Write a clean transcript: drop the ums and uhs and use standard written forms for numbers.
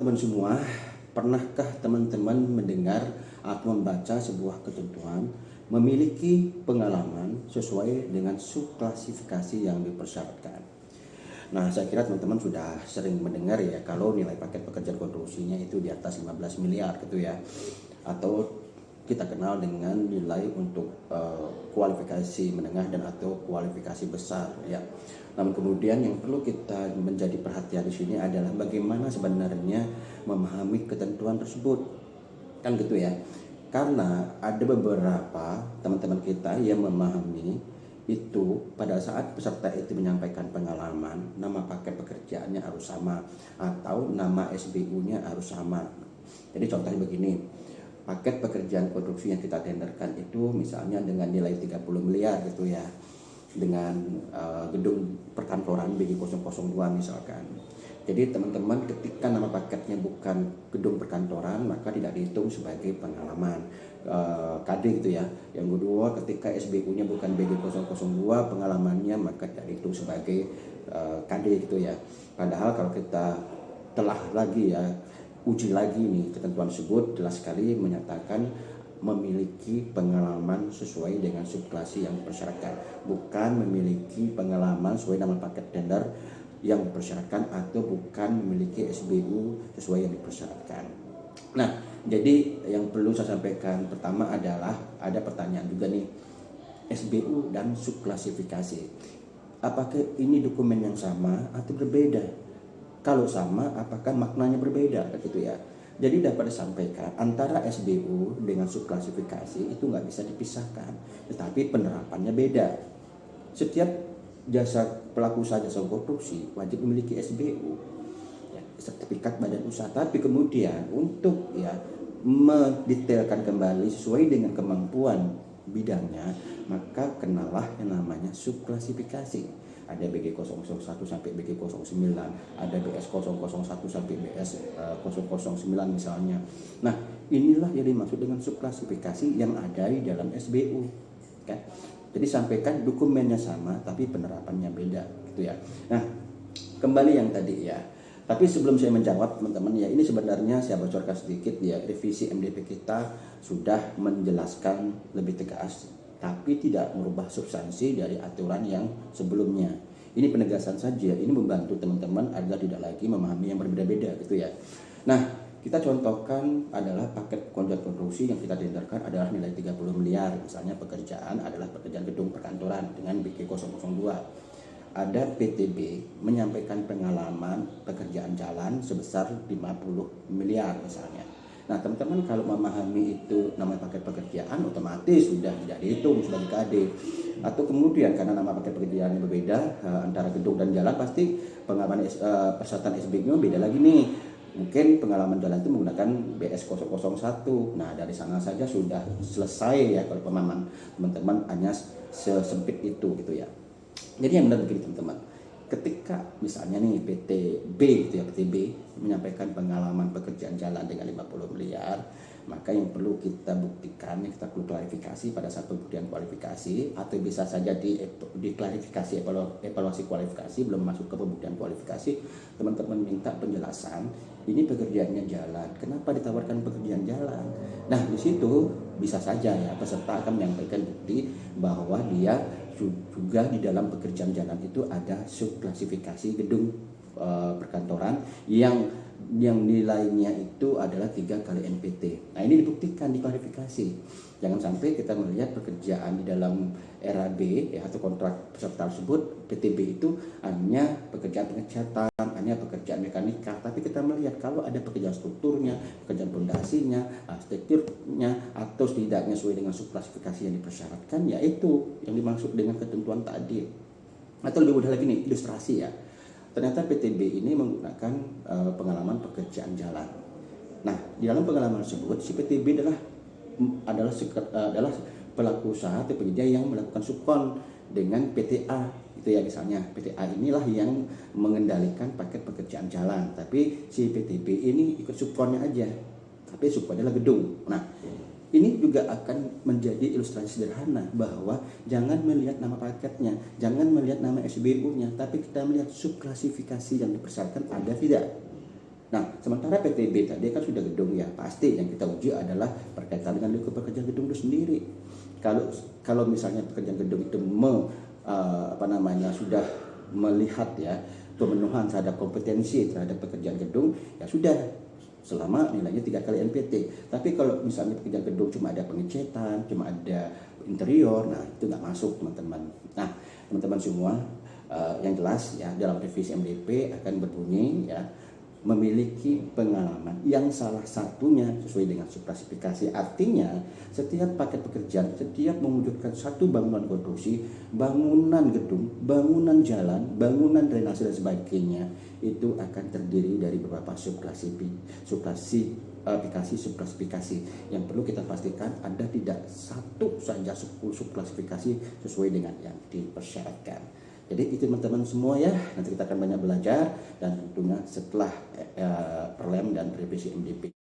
Teman semua, pernahkah teman-teman mendengar atau membaca sebuah ketentuan memiliki pengalaman sesuai dengan subklasifikasi yang dipersyaratkan? Nah, saya kira teman-teman sudah sering mendengar ya kalau nilai paket pekerjaan konstruksinya itu di atas 15 miliar gitu ya. Atau kita kenal dengan nilai untuk kualifikasi menengah dan atau kualifikasi besar ya. Namun kemudian yang perlu kita menjadi perhatian di sini adalah bagaimana sebenarnya memahami ketentuan tersebut. Kan gitu ya. Karena ada beberapa teman-teman kita yang memahami itu pada saat peserta itu menyampaikan pengalaman, nama paket pekerjaannya harus sama atau nama SBU-nya harus sama. Jadi contohnya begini, paket pekerjaan konstruksi yang kita tenderkan itu misalnya dengan nilai 30 miliar gitu ya, dengan gedung perkantoran BG002 misalkan. Jadi teman-teman ketika nama paketnya bukan gedung perkantoran maka tidak dihitung sebagai pengalaman KD gitu ya. Yang kedua ketika SBU-nya bukan BG002 pengalamannya maka tidak dihitung sebagai KD gitu ya. Padahal kalau kita telah lagi ya, uji lagi nih ketentuan tersebut jelas sekali menyatakan memiliki pengalaman sesuai dengan subklasi yang dipersyaratkan, bukan memiliki pengalaman sesuai nama paket tender yang dipersyaratkan atau bukan memiliki SBU sesuai yang dipersyaratkan. Nah, jadi yang perlu saya sampaikan pertama adalah ada pertanyaan juga nih, SBU dan subklasifikasi. Apakah ini dokumen yang sama atau berbeda? Kalau sama, apakah maknanya berbeda gitu ya? Jadi dapat disampaikan antara SBU dengan subklasifikasi itu nggak bisa dipisahkan, tetapi penerapannya beda. Setiap pelaku usaha jasa konstruksi wajib memiliki SBU, ya, sertifikat badan usaha. Tapi kemudian untuk ya mendetailkan kembali sesuai dengan kemampuan bidangnya, maka kenalah yang namanya subklasifikasi. Ada BG001 sampai BG09, ada BS001 sampai BS009 misalnya. Nah, inilah yang dimaksud dengan subklasifikasi yang ada di dalam SBU. Kan? Jadi sampaikan dokumennya sama tapi penerapannya beda gitu ya. Nah, kembali yang tadi ya. Tapi sebelum saya menjawab teman-teman ya, ini sebenarnya saya bocorkan sedikit ya, revisi MDP kita sudah menjelaskan lebih tegas tapi tidak merubah substansi dari aturan yang sebelumnya. Ini penegasan saja, ini membantu teman-teman agar tidak lagi memahami yang berbeda-beda gitu ya. Nah, kita contohkan adalah paket kontrak konstruksi yang kita tenderkan adalah nilai 30 miliar. Misalnya pekerjaan adalah pekerjaan gedung perkantoran dengan BG002. Ada PTB menyampaikan pengalaman pekerjaan jalan sebesar 50 miliar misalnya. Nah, teman-teman kalau memahami itu namanya paket pekerjaan otomatis sudah tidak dihitung sebagai KD. Atau kemudian karena nama paket pekerjaan yang berbeda antara gedung dan jalan, pasti pengalaman persyaratan SBU beda lagi nih. Mungkin pengalaman jalan itu menggunakan BS001. Nah, dari sana saja sudah selesai ya kalau pemahaman teman-teman hanya sesempit itu gitu ya. Jadi yang benar begini teman-teman. Ketika misalnya nih PTB gitu ya, PTB menyampaikan pengalaman pekerjaan jalan dengan 50 miliar, maka yang perlu kita buktikan, yang kita perlu klarifikasi pada saat pembuktian kualifikasi, atau bisa saja di klarifikasi evaluasi kualifikasi belum masuk ke pembuktian kualifikasi, teman-teman minta penjelasan, ini pekerjaannya jalan, kenapa ditawarkan pekerjaan jalan? Nah, di situ bisa saja ya peserta akan menyampaikan bukti bahwa dia juga di dalam pekerjaan jalan itu ada subklasifikasi gedung perkantoran yang nilainya itu adalah 3 kali NPT. Nah, ini dibuktikan, diklarifikasi. Jangan sampai kita melihat pekerjaan di dalam RAB ya, atau kontrak peserta tersebut PTB itu hanya pekerjaan pengecatan, hanya pekerjaan mekanika, tapi kita melihat kalau ada pekerjaan strukturnya, pekerjaan fondasinya, arsitekturnya, atau setidaknya sesuai dengan subklasifikasi yang dipersyaratkan, yaitu yang dimaksud dengan ketentuan tadi. Atau lebih mudah lagi nih, ilustrasi ya. Ternyata PTB ini menggunakan pengalaman pekerjaan jalan. Nah, di dalam pengalaman tersebut si PTB adalah pelaku usaha atau penyedia yang melakukan subkon dengan PTA itu ya, misalnya PTA inilah yang mengendalikan paket pekerjaan jalan, tapi si PTB ini ikut subkonnya aja, tapi subkonnya adalah gedung. Nah, ini juga akan menjadi ilustrasi sederhana bahwa jangan melihat nama paketnya, jangan melihat nama SBU-nya, tapi kita melihat subklasifikasi yang dipersyaratkan ada tidak. Nah, sementara PTB tadi kan sudah gedung ya, pasti yang kita uji adalah berkaitan dengan lingkup pekerjaan gedung itu sendiri. Kalau misalnya pekerjaan gedung itu sudah melihat ya pemenuhan terhadap kompetensi terhadap pekerjaan gedung, ya sudah, selama nilainya 3 kali NPT. Tapi kalau misalnya pekerjaan gedung cuma ada pengecetan, cuma ada interior, nah itu nggak masuk teman-teman. Nah teman-teman semua, yang jelas ya dalam revisi MDP akan berbunyi ya memiliki pengalaman yang salah satunya sesuai dengan subklasifikasi. Artinya setiap paket pekerjaan, setiap mewujudkan satu bangunan konstruksi, bangunan gedung, bangunan jalan, bangunan drainase dan sebagainya, itu akan terdiri dari beberapa subklasifikasi. Yang perlu kita pastikan ada tidak satu saja 10 subklasifikasi sesuai dengan yang dipersyaratkan. Jadi itu teman-teman semua ya, nanti kita akan banyak belajar dan tentunya setelah perlem dan revisi MDP.